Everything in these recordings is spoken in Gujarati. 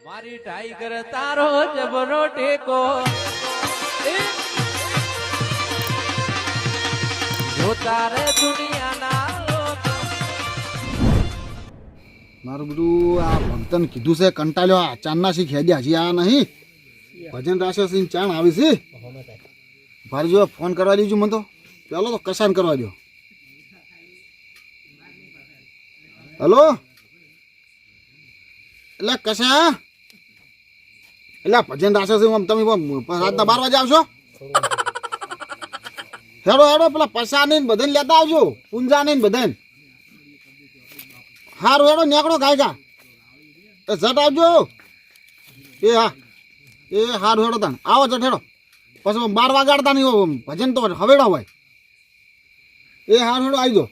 મારી ટાઈગર તારો જબરો ટેકો જો તારે દુનિયાના લોકો મારું બધું આ ભક્તન કીધું છે કંટાળ્યો આ ચાંદના શી ખેદ્યા હજી આ નહીં ભજન રાશિ સિંહ ચાણ આવી છે ભારે જો ફોન કરવા દેજો મને તો પેલો તો કસાન કરવા દો. હલો એટલે કશા એટલે ભજન રાશિ સિંહ તમે રાતના 12 વાગે આવશો. હેડો હેડો પેલા પસાને બધાને લેતા આવજો પુંજાને બધાને. હારું હેડો નીકળો ગાયકા એ જટ આવજો. એ હા એ હારું હેડો તાણ આવો જટ હેડો પછી 12 વાગાડતા નહીં ભજન તો હવેડા હોય. એ હારું હેડો આવી દો.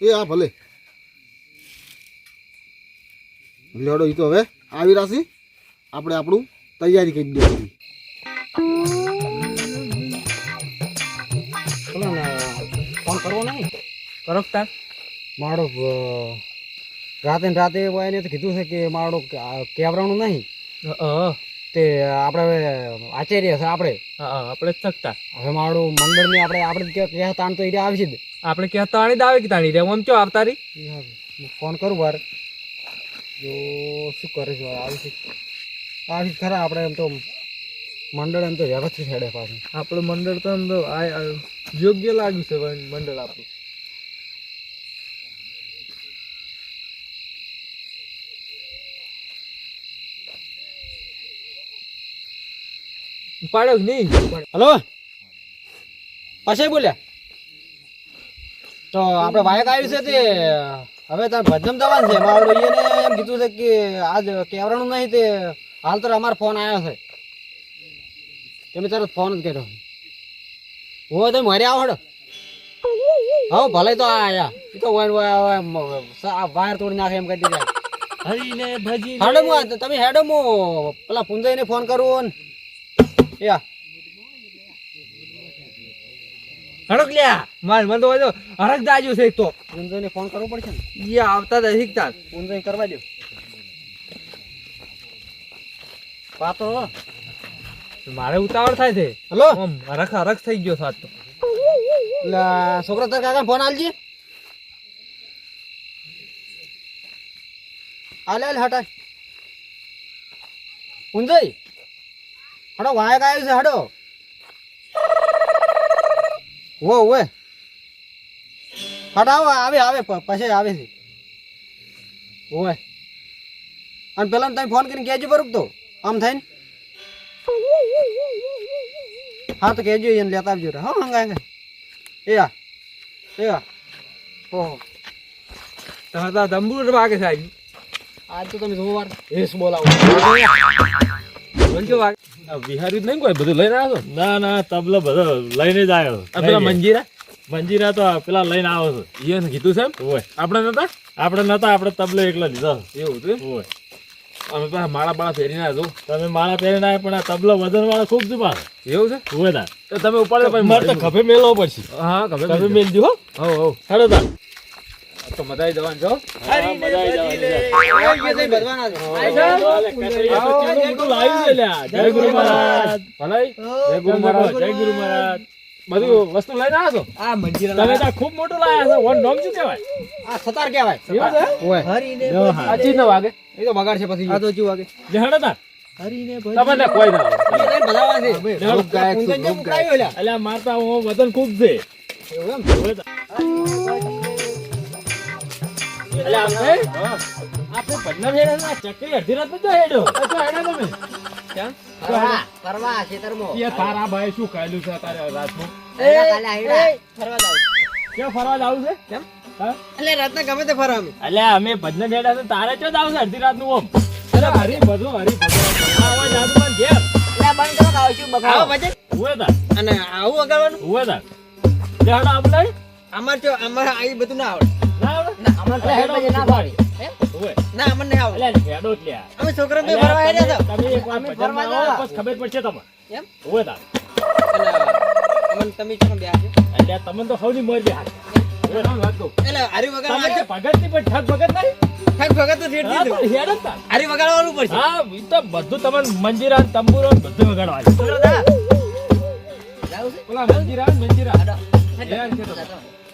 એ હા ભલે લેડો એ તો હવે આવી રાશી આપણે આપણું તૈયારી કરી દેવાની. ફોન કરવો નહીં કરો તાર મારો રાતે ને રાતે એને તો કીધું છે કે મારો કેવરાણું નહીં તે આપણે હવે આચાર્ય છે આપણે જ થકતા હવે મારું મંડળની આપણે ક્યાં તાણ તો એ આવી છે જ આપણે ક્યાં તાણી જ આવે કે તાણી રે આમ ચો આવતા રહી ફોન કરું વાર જો શું કરે છે આવી ખરા આપણે એમ તો મંડળ એમ તો વ્યવસ્થિત હેડે પાછું આપણું મંડળ તો એમ તો યોગ્ય લાગ્યું છે મંડળ આપણું. પાડ્યો કે નહીં? હલો પછી બોલ્યા તો આપણે વાયક આવ્યું છે તે હવે તાર ભજન જવાનું છે મારું એને એમ કીધું છે કે આજ કેવરાનું નહીં તે હાલ તો અમારો ફોન આવ્યો છે તમે તરત ફોન જ કર્યો હોય તમે મારે આવો હડો હા ભલે તો આયા એ તો વાયર તોડી નાખે એમ કરી દીધા હરીને ભજી હેડો તમે હેડો હું પેલા પુંજાઈને ફોન કરું ને યા હડક લ્યા માર મને તો હરક દાજુ છે એક તો પુંજાઈને ફોન કરવો પડશે ને એ આવતા જ શીખતા પુંજાઈ કરવા દો પાતો મારે ઉતાવળ થાય છે. હલો આમ હરખ થઈ ગયો સાત તો છોકરા તાર કાકા ફોન આલજે આલે હટાય પુંજાઈ હડો વાયક આવ્યું છે હડો વો ઓએ હટાવો આવે પછી આવે છે ઓએ અને પેલા તમે ફોન કરીને કહેજો બરું તો આમ થાય ને હા તો કહેજો એને લેતા આવજો હા હંગા એ ઓહો તમારા તંબુર વાગે સાહેબ આજ તો તમે જોવાર એસ બોલાવો બોલજો વાગે વિહારી જ નહીં કોઈ બધું લઈને આવ્યો છો? ના તબલો બધો લઈને જ આવ્યો. પેલા મંજીરા તો પેલા લઈને આવ્યો છો. એને કીધું છે એમ ઓય આપણે નતા આપણે તબલો એકલો લીધો એવું હતું ઓય અમે પેલા માળા ફેરીને આવ્યો તમે માળા પહેરીને આવ્યા પણ આ તબલો વજન વાળો ખૂબ જ પાછો એવું છે ઓય તાર તો તમે ઉપાડો પછી મારે તો ખભે મેલવો પડશે. હા ખભે મેલજો હો. હો હેડો તાર તો મજા આવી જવાનું છો. મજા આવી જવાની. જય ગુરુ મહારાજ. ભલાઈ જય ગુરુ મહારાજ. જય ગુરુ મહારાજ. બધું વસ્તુ લઈને આવ્યો છો. આ મંજીરા તમે તો ખૂબ મોટું લાયા છો. વન નોમ શું કહેવાય? આ સતાર કહેવાય એવું છે ઓય જો હા. આ ચીજ ના વાગે એ તો બગાડ છે પછી આ તો શું વાગે જે હેડો તાર. તમને કોઈ ના આવે. બધાવા છે લોક ગાયક છું, લોક ગાયક. અલ્યા મારતા હું વજન ખૂબ છે. એવું એમ ઓય તાર. અલ્યા આમ છે? આપણે પદના ભેડા ના ચક્રી અડધી રાત બધો હેડો. અચ્છા હેડો તમે. ક્યાં? ફરવા ખેતરમો એ તારા ભાઈ શું કહેલું છે તારે રાતનું? ક્યાં ફરવા જાવું છે? કેમ? હા? એટલે રાતના ગમે તે ફરવા અમે અલ્યા અમે ભજન ભેડા છે તારે ચો જાવ છે અડધી રાતનું ઓમ. અરે હરી ભજો. આવા જાદુ માં ઘેર. બંધ કરો આવશું બગાડો પછી ઉવે તાર. અને આવું અગાડવાનું ઉવે તાર. જે હેડો આપણે અમાર આ બધું ના આવડે ના આવડે? ના અમાર એટલે હેડો ના પાડી. ઉવે. ના અમને નહીં આવડે અલ્યા હેડો જ લ્યા. અમે છોકરા તો અલ્યા, ફરવા આવ્યા હતા તમે એક વાર અમે ભજનમાં ફરવા આવો ગયા. પછી ખબર પડશે તમને. એમ ઉવે તાર. અને અમને તમે કેમ બે અલ્યા તમને તો સૌની મોજ બેહાડ. વાત કહું. એટલે હારી તમે વગાડવા ભગત ની પણ ઠગ ભગત નહીં ઠગ ભગત તો શેઠ હા, દીધું. પણ હેડો તાર. હારી વગાડવાનું પડશે. હા ઈ તો બધું તમને મંજીરા તંબુરો બધું વગાડવા છે. બોલો દા. જાઉં છે? પેલા મંજીરા હાડો. હેડ છે તો.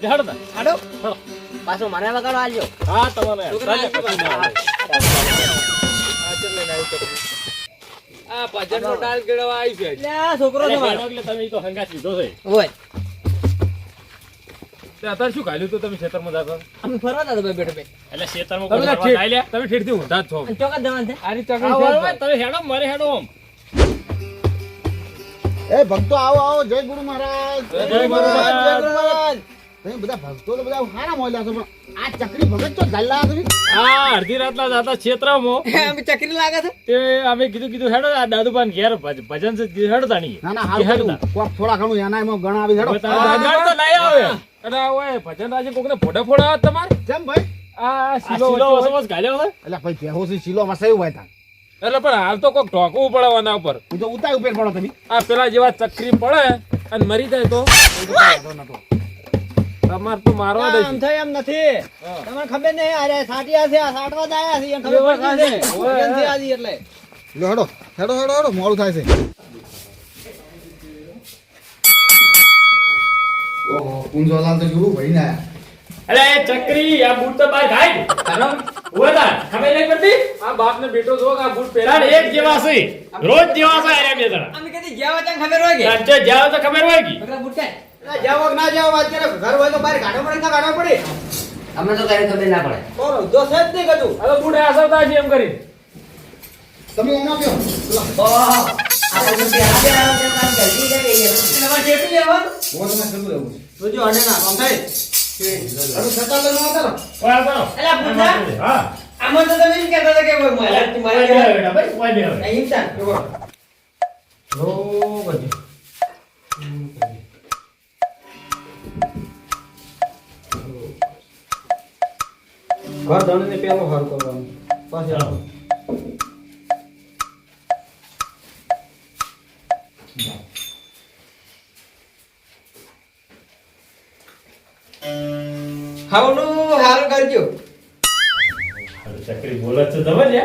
હેડો તાર. હાડો. હાલો. પાછો મને વગાડવા આલજો. હા તમને છોકરા સાંજે આવશે પકડીને પાછા. આવે. આ ભજનનો ડાલ કેળવા આવી છે લે આ છોકરો એટલે તમારો. હેડો એટલે તમે ઈ તો હંગાત લીધો છે ઓય. તે અત્યારે શું કાઢ્યું તો તમે ખેતરમાં જાતો અમે ફરવા હતા બે બેઠો બે. એટલે ખેતરમાં તમે કોઈ ઠેઠ- ફરવા જાય લ્યા. તમે ઠેઠથી ઊંધા જ છો અને ચોકત જવાનું છે. આની હા, ચકડી બરાબર. તમે હેડો મારે હેડો આમ. એ ભક્તો આવો આવો જય ગુરુ મહારાજ જય ગુરુ મહારાજ. જય ગુરુ મહારાજ. તમે બધા ભક્તો તો બધા સારા મોલ્યા છો પણ આ ચકરી ભગત તો ચાલ્યા તમે આ અડધી રાતના જાતા ક્ષેત્રમાં અમે ચકરી લાગે છે. તે અમે કીધું હેડો આ દાદુપાન ઘેર ભજન છે કીધું હેડો તાણી ના ના હાલ કર્યું કોક થોડા ઘણું એના એમાં ઘણા આવી હેડો હવે તારે દાદાને તો લઈ આવે અને આ ઓય ભજન રાજે કોકને ફોટા ફોડા આવે તમારે કેમ ભાઈ આ આ શીલો વસવાસ ઘાલ્યો છે એટલે ભાઈ બેહો છે શીલો વસાયું હોય તા એટલે પણ હાલ તો કોક ઢોકવું પડે આના ઉપર હું તો ઉતાય ઉપર પડો તમે આ પેલા જેવા ચકરી પડે અને મરી જાય તો તમારે તો મારવા આમ દઈશું થાય એમ નથી. તમને ખબર નહીં અરે સાટિયા છે આ સાટવા જ આયા છે એમ ખબર પડતી છે. ઓય. ભજન છે આજે એટલે. લો હેડો હેડો હેડો હેડો મોડું થાય છે ઓહો પુંજોલાલ તો કેવું ભાઈ ને અરે ચક્રી આ બૂટ તો બાર ખાઈ ઉભા થા ખબર નહીં પડતી આ બાપ ને બેટો જો કે આ બૂટ તાર પહેરા એક જેવા છે રોજ જેવા છે અરે બે જણા અમે કદી જ્યાં વાંચા ખબર હોય કે સાંજે જાવ તો ખબર હોય કે બકરા બુટકાય. જાવો કે ના જાવો વાત કરે ઘર હોય તો બહાર કાઢો પડે ના કાઢો પડે. અમને તો કઈ ખબર ના પડે. બોલો જો છે જ નહીં કદું. હવે બૂટ આસવતા છે એમ કરી તમે ઓના પીઓ આપણે તો ત્યાં આગળ આવે તો કામ જલ્દી કરી દઈએ. તમારે કેટલું લેવાનું? બહુ તમે કેટલું લેવું જોજો અડે ના કામ થાય. અરે સતા લગન આતા ઓય ચાલો અલા બુટા. હા આમાં તો તમે એમ કહેતા હતા કે કોઈ મારે ઓય બે બેટા ભાઈ ઓય બે હવે અહીં ચાલ. રો બધી ઘર ધણીને પેલો હાર કરવાનું. ચાલો હાવનું હારું કરજો. ચક્રી બોલે છે ખબર છે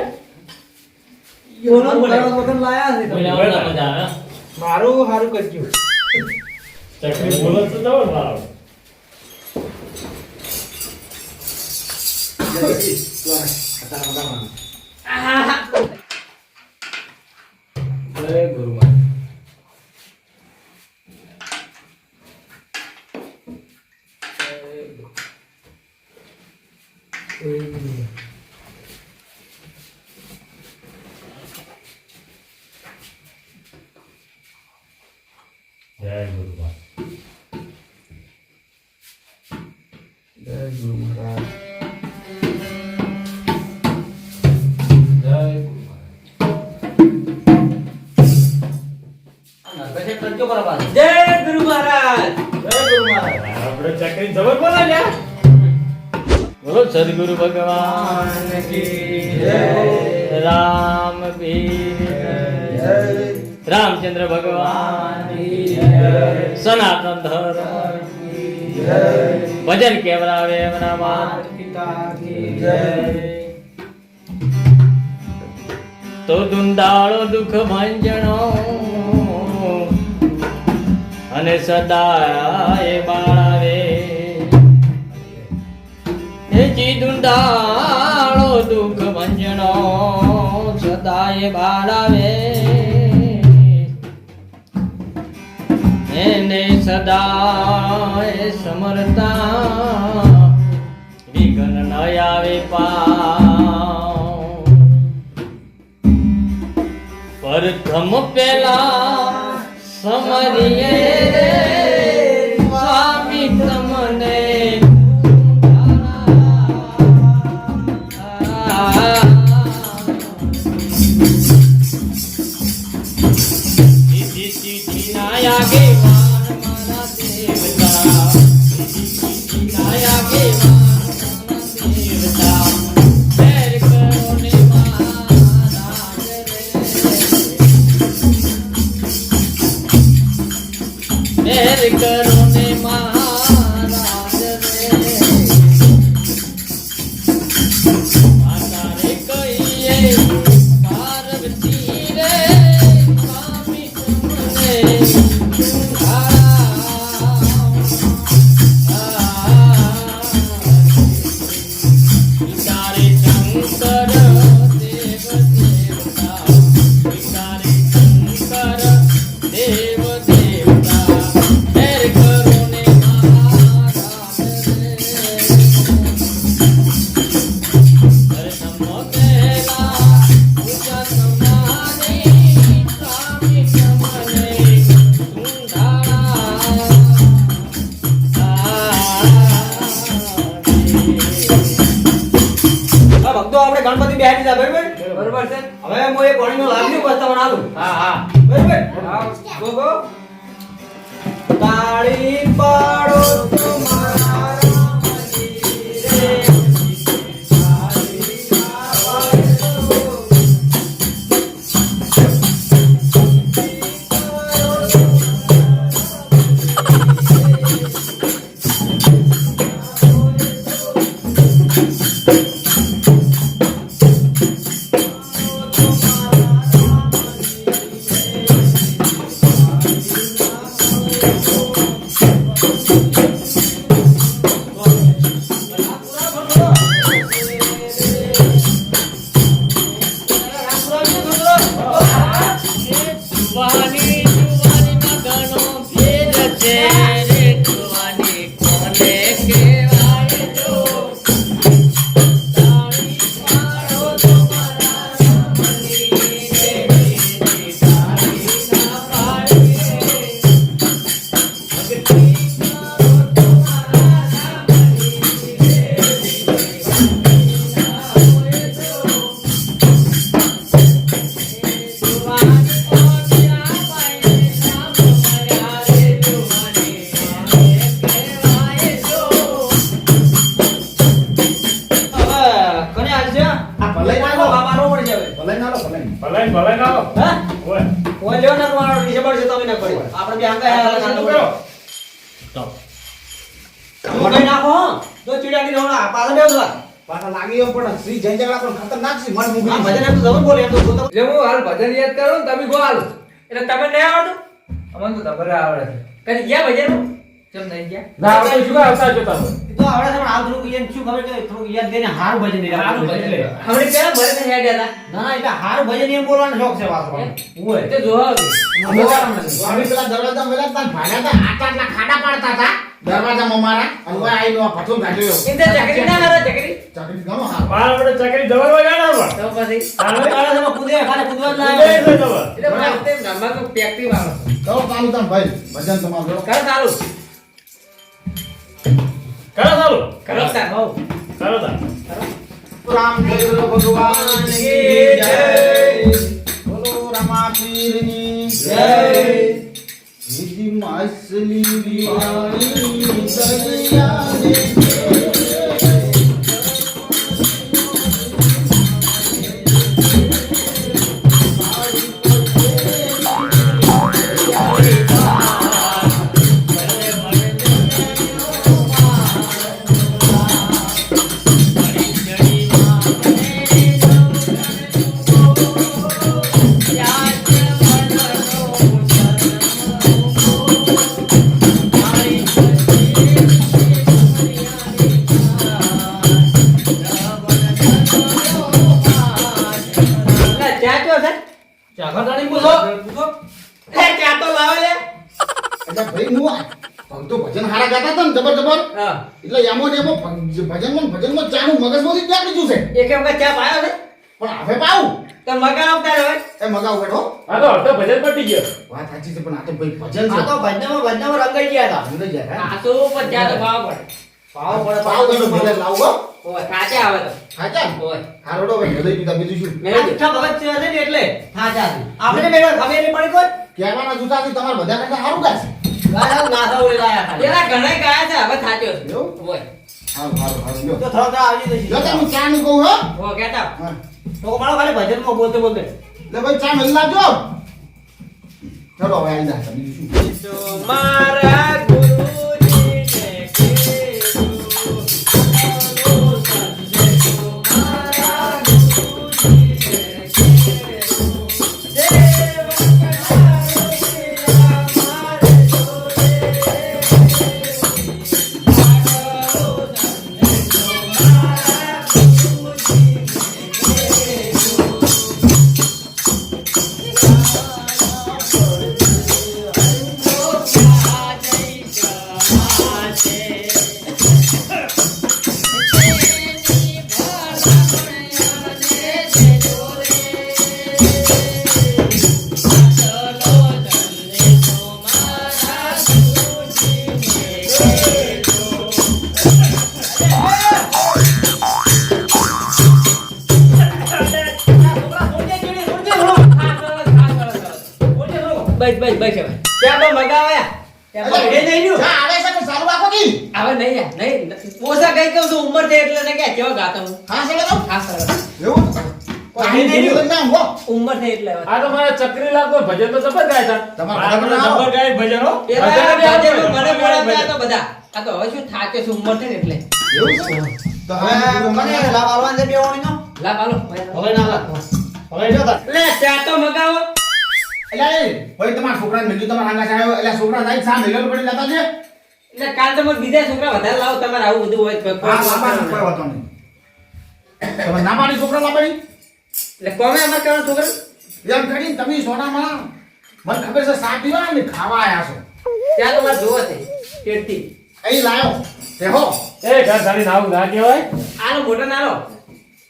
યોનો બોલાવા વખત લાયા છે તમે. બોલાવવા મજા આવે. મારું હારું કરજો. ચક્રી બોલે છે ખબર મારો જય ગુરુ મહારાજ. જય ગુરુ મહારાજ જય ગુરુ મહારાજ પછી કરજો કરો પાછું. જય ગુરુ મહારાજ. જય ગુરુ મહારાજ. આપણે ચક્રી જબર બોલે છે બોલો સદગુરુ ભગવાન કી જય રામ પીર જય રામચંદ્ર ભગવાન કી જય સનાતન ધર્મ કી જય ભજન કેવરાવે એમના માતા પિતા કી જય તો દુંદાળો દુઃખ ભંજણો અને સદાય બાળાવે હે જી દુંદાળો દુઃખ ભંજણો સદાય બાળાવે એને સદાય સમરતા વિઘ્ન ન આવે પાવ પ્રથમ પેલા સમરીએ સ્વામી તમને સીધી સીધી નાયા કે વાન મારા દેવતા સીધી સીધી નાયા કે વાન મારા દેવતા ફેર કરો ને મહારાજ રે મેર કરો ને મહારાજ રે બરોબર છે હવે હું એ પાણીનો લાવ્યું બસ તમને આલું હા હા બરાબર હા ગો ગો તાળી પાડો તમારા મંદિરે જુવાની જુવાનીમાં ઘણો ફેર છે રે જુવાની કોને કહેવાય જો તાળી પાડો તમારા મંદિરે તાળી ના પાડે ભક્તિ કરો તમારા મંદિરે ના હોય તો જુવાની કોન્યા પાયે નામ મળ્યા રે જુવાની કોને કહેવાય જો હવે કોને આવશે આ ભલાઈ ના લો. બાબાનો પડી જાવે ભલાઈ ના લો, ભલાઈ. ભલે ના હા ઓય કોઈ લેવો ના તમારો વિશે પડશે તમે ના પડી આપણે બે આંગા શું કરો મોઢે નાખો હો. જો ચીડાની રોણા પાછળ બેસો પાછા લાગી એમ પણ શ્રી જય જગડા પણ ખતરનાક છે. મન આ મૂકી ભજન એમ તો જબર બોલે એમ તો જોતો એટલે હું હાલ ભજન યાદ કરું ને તમે ગો હાલ એટલે તમે નહીં આવડતું અમને તો ખબર આવડે છે કદી ગયા ભજન કેમ નહીં ગયા ના આપણે શું આવતા છો તમે તો આવડે છે પણ આ થોડુંક યાદ શું ખબર કે થોડુંક યાદ દઈને હારું ભજન દે હારું ભજન લે હમણે પેલા ભરે ને હેડ હતા ના ના એટલે હારું ભજન એમ બોલવાનો શોખ છે પાછો ઓય તે જોવા સ્વામી પેલા દરવાજા મેલા તા ભાગ્યા તા આટલા ખાડા પાડતા હતા દરવાજામાં મારા અને ઓય આઈ નો પાછો ગાડ્યો ઇંતે ચકરી ના કરે ચકરી ચાકરી ઘણો હાર આપણે ચકરી જવરવા જાણા તો પછી તારે તારે કૂદે ખાલી કૂદવા ના બે આવે જવર એટલે મારે તે નંબર પેક્ટિવ આવે કરો ચાલુ તાન ભાઈ ભજન તમારું કર ચાલુ કરો ચાલુ કરો તાર હો કરો તા રામચંદ્ર ભગવાન કી જય બોલો રમા પીરની જય વિધિ માસલી વિવાણી દરિયા રે એટલે ચા ચો છે ચાખરદાણી પૂછો એ ચા તો લાવે લે એટલે ભાઈ હું ભક્તો ભજન હારા ગાતા હતા ને જબર જબર હા એટલે એમાં ને એમાં ભજનમાં ચાનું મગજમાંથી નીકળી ગયું છે એક વખત ચા પાયો છે પણ હવે પાઉં તો મગા આવતા રહે એ મગાવ બેઠો આ તો અડધો ભજન પતી ગયો વાત સાચી છે પણ આ તો ભાઈ ભજન છે આ તો ભજનમાં રંગાઈ ગયા હતા અંદર જાય આ તો પણ ચા તો પાવ પડે પાવ પડે પાવ ગયો ભલે લાવો ઓય કાચે આવે તો ખાચા ઓય હારોડો ભાઈ હૃદય પીતા બીજું શું મેં આ મીઠા ભગત છે ને એટલે થાચા છે આપણે બે ખબર નહીં પડી કોઈ કહેવાના જૂતાથી તમારે બધા કરતા સારું ગાશે ગાડા નાસા ઉડે લાયા ખાલી પેલા ઘણા ગયા છે હવે થાચ્યો છે એવું? ઓય હારું હારું હારું લ્યો તો થોડા થોડા આવી જશે જો તમે ચા નું કહું હો ઓ કેતા હા. તો મારો ખાલી ભજનમાં બોલતે બોલતે એટલે ભાઈ ચા મેલ લાવજો ચલો હવે આવી જાય બીજું શું મારા ગુરુજીને કીધું બોલો સંદેશો મારા ગુરુજીને કીધું દેવ કટારો મારે જોડે બસ બસ બસ હવે ત્યાં તો મગાવ્યા ત્યાં તો ઘરે નહીં રહ્યું. જા આવે છે તો ચાલુ રાખો કી હવે નહીં યાર, નહીં ઓછા કઈ કહું છું ઉંમર છે એટલે ને કે કેવા ગાતા હું હા ચલો તો હા સર એવું પાણી નહીં રહ્યું ના હો ઉંમર છે એટલે હવે. આ તો મારા ચક્રી લાગતો ભજન તો જબર ગાય છે. તમારા મારા ભજન જબર ગાય ભજનો. પેલા ભજન બી આજે આવડે. મને બોલાવતા હતા બધા. આ તો હવે શું થાકે છે ઉંમર છે ને એટલે એવું છે તો હવે મને હવે લાભ આલવાનો છે બેવાણીનો. લાવ હાલો હવે ના લાગ. હવે જો તાર. લે ત્યાં તો મગાવો. એટલે ભાઈ તમારા છોકરાને મેલ્યું તમારા આંગા આવ્યો એટલે છોકરા જાય સા મેલ્યો પડી જતા છે એટલે કાલ તમે બીજા છોકરા વધારે લાવો તમારે આવું બધું હોય તો હા લાવવાનું કોઈ વાતો નહીં તમે ના પાડી છોકરા લાવવાની એટલે કોમે અમાર કરવાનો છોકરા એમ કરીને તમે સોનામાં મને ખબર છે સા પીવા ને ખાવા આયા છો ત્યાં તો મારે જોવો છે પેટથી અહીં લાયો તે હો એ ઘર ધારી નાવું ના કહેવાય. આનો મોટો નાનો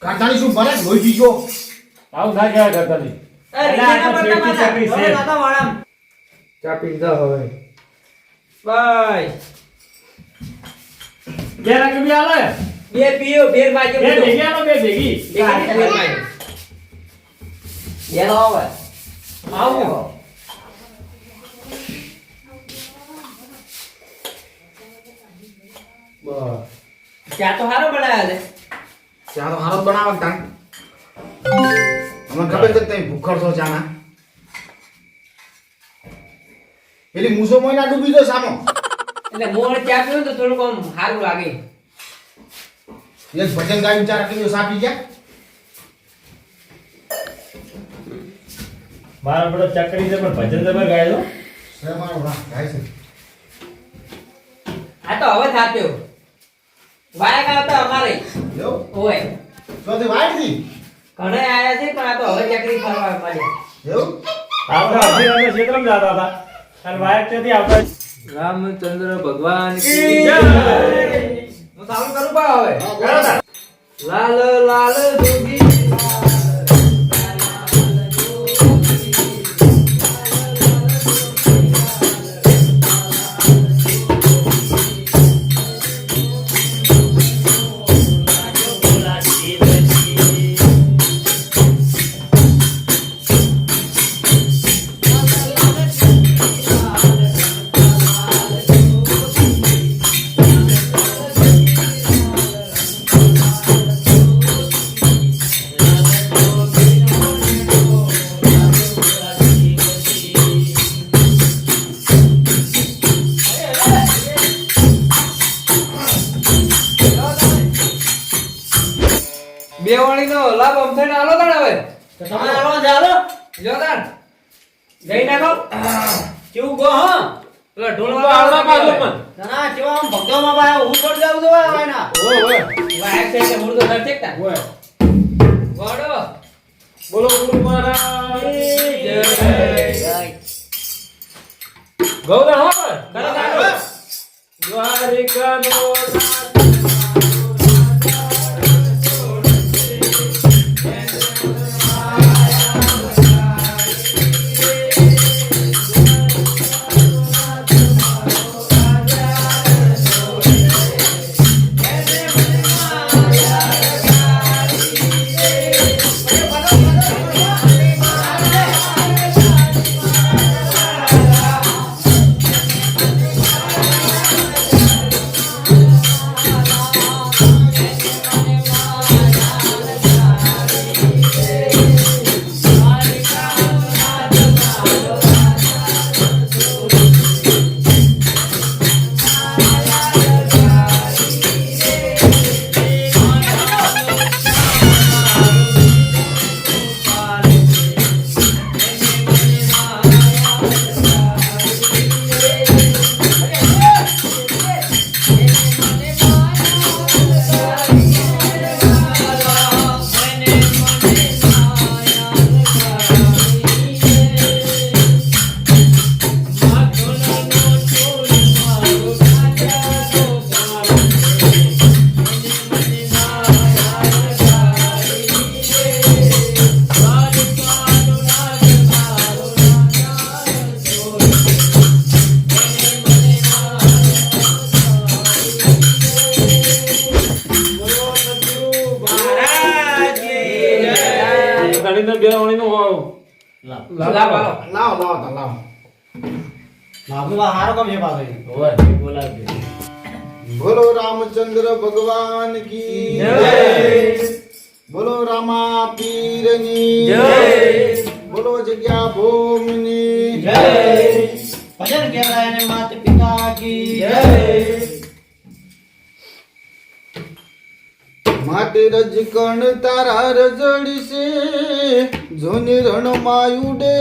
કાઢાની શું ભલે લોહી જીજો આવું ના કહેવાય ઘર ધારી. અરે એટલે આ તો રીતેના પડતા ચકરી મારા. છે. હવે નાતા વાળામ. ચા પી દો હવે. બાય બે રંગ બી આલે. બે પીઓ બે વાગે બે ભેગી આલો, બે ભેગી. યેલો આવે આવો ત્યાં તો હારો બનાવ્યા છે ચા તો હારો બનાવ તાન અમને ખબર છે તમે ભૂખડ છો ચાના પેલી મૂસો મોયના ડૂબી દો સામો એટલે મોણ ચા પીવું ને તો થોડુંક આમ સારું લાગે એક ભજન ગાયું ચાર કિલો સાપી ગયા મારા બધો ચકરી છે પણ ભજન જબર ગાય તો. સે મારો વાહ ગાય છે આ તો હવે થાપ્યો વાયક આવતા અમારે લ્યો ઓય તો તે વાઈટ થી ઘણે આયા છે પણ આ તો હવે ચકરી ફરવા માંડ્યા એવું આપણે અઢી રંગે ક્ષેત્રમાં જતા હતા અને વાયક ત્યાંથી આવતા. રામચંદ્ર ભગવાન જય. હું ચાલુ કરું બા હવે કરો તાર. લાલ લાલ જોગી બેવાણી નો લાભ અમથે આલો તાણ હવે તો તમે આલો ચાલો. જો તાણ જઈ નાખો કેવું ગો હો પેલા ઢોલ તો આવડા પાછો પણ. ના કેવા આમ ભગવાનમાં ભાઈ હું પર જાવ તો ભાઈ ના. ઓય ઓય વાયક છે એટલે મુર્દો ધર ઠેકતા ઓય. ગોડો બોલો ગુરુ મહારાજ જય ગૌરા હો પણ. કરો તાણ દ્વારિકાનો લાભ આલો લાવો લાવો તાન લાવો આપણું આ હારો કામ છે પાછો એ. ઓય બોલાવજો બોલો રામચંદ્ર ભગવાન કી જય. બોલો રામા પીરની જય. બોલો જગ્યા ભૂમની જય ભજન કહેવાય ને માતા પિતા કી જય માટે રજકણ તારા રજડીશે જોની રણમાં ઉડે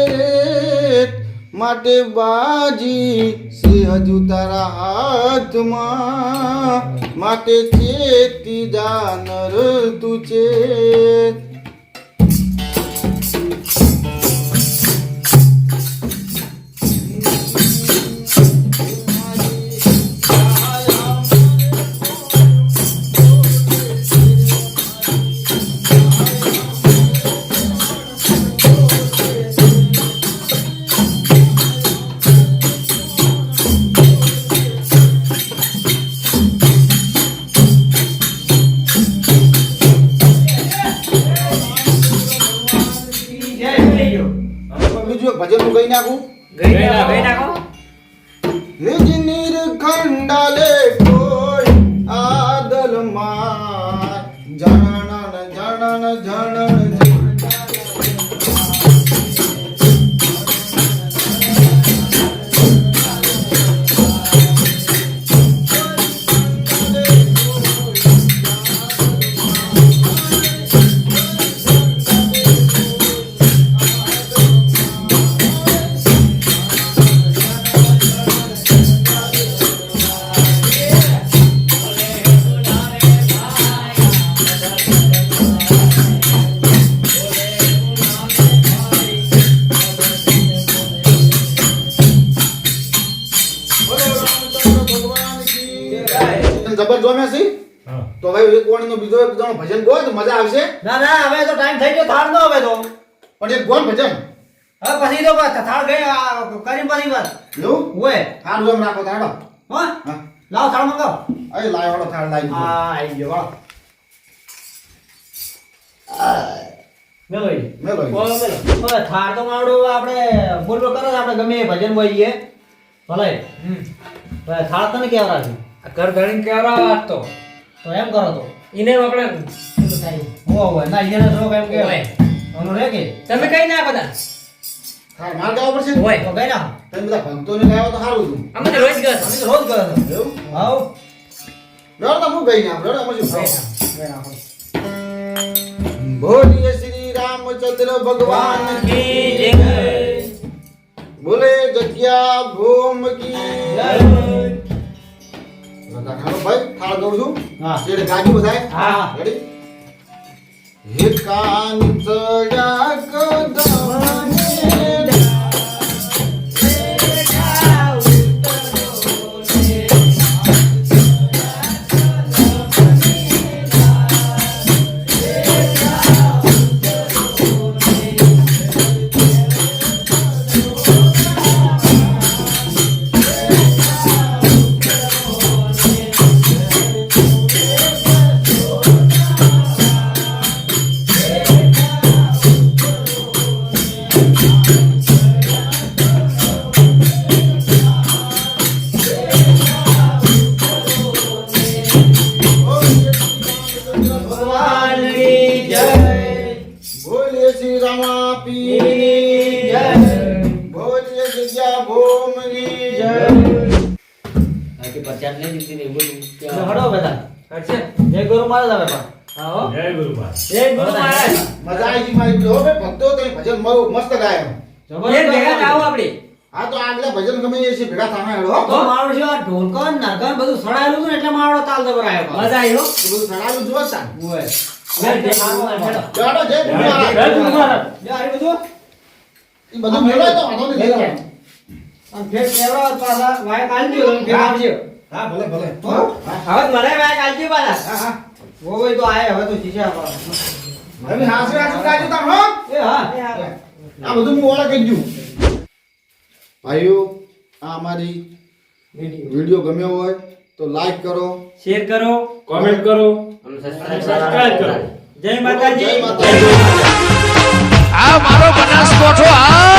માટે બાજી સે હજુ તારા હાથમાં માટે ચેતી જાનર તું ચેત બીજું એક ભજન હું ગઈ નાખું ગઈ નાખો નિર ખંડાલે કોઈ આદલ માં જણન જણન જણન જબર જોમે છે હા તો ભાઈ એક કોણીનો બીજો એક જણો ભજન ગો તો મજા આવશે ના ના હવે તો ટાઈમ થઈ ગયો થાળ નો હવે તો પણ એક ગોન ભજન હવે પછી તો બસ થાળ ગઈ આ કરી પાછી વાત એવું ઓય હારું એમ રાખો તાડો હા હા લાવ થાળ મંગાવ અરે લાય વાળો થાળ લાવી દીધો. આ આઈ ગયો વાહ મેલો ઈ. મેલો ઈ. બોલો મેલો હવે થાળ તો માવડો આપણે બોલ બોલ કરો આપણે ગમે એ ભજન બોલીએ ભલે હવે થાળ તને કેવરા છે આ ઘર ધણીને કેવડા વાત તો એમ કરો તો ઈને આપણે ઓ હોય ના એને તો કેમ કે ઓય. ઓનો રે કે તમે કઈ ના બધા થાળ માર ગાવો પડશે ઓય. તો ગઈ ના તમે બધા ભક્તોને ગાવો તો સારું હતું અમે તો રોજ ગયો અમે તો રોજ કરો છો એવું હાઉ રડો તો હું ગઈ ના રડો અમે શું ગઈ ના બોલીએ શ્રી રામચંદ્ર ભગવાન કી જય. બોલે જગ્યા ભૂમ કી જય. બધા ખાલો ભાઈ થાળ દઉં છું હા એટલે ગાજી બધાય હા રેડી હે કાન ચડા કદમને ભગવાન કી જય બોલે શ્રી રામા પીર જય બોલે જગ્યા ભૂમ ની જય આકે પચાસ લઈ દીધી ને બોલું હડો બધા હર્ષે જય ગુરુ મહારાજ હવે પણ આવો જય ગુરુમાં જય ગુરુ મહારાજ મજા આવી ગઈ મારી જો ભાઈ ભક્તો તો ભજન મસ્ત ગાય એક ભેગા થાવ આપણે હા તો આગલા ભજન ગમે એ છે ભેગા થાના હેડો હો તો માવડો છે આ ઢોલકન નાગન બધું સડાયેલું હતું ને એટલે માવડો તાલ જબર આવ્યો મજા આવી હો તો બધું સડાયું જો સાન ઓય ચાલો જય ગુરુ જય મહારાજ ગુરુમાં જો આ બધું ઈ બધું મેળો તો વાંધો નહીં લઈ જાઓ. અને ફેર કેવડા પાછા વાય કાલજી હોય ફેર આવજો હા ભલે ભલે હો? હા હવે મને વાય કાલજી પાછા હા ઓ ભાઈ તો આય હવે તો શીશા હવે હાસરે હાસરે ગાજો તાર હો એ હા આ બધું હું ઓળખ કરી દઉં ભાઈઓ આ અમારી વિડિયો ગમ્યો હોય તો લાઈક કરો શેર કરો કોમેન્ટ કરો અને સબસ્ક્રાઇબ કરો જય માતાજી જય માતાજી આ મારો બનાસકોઠો આ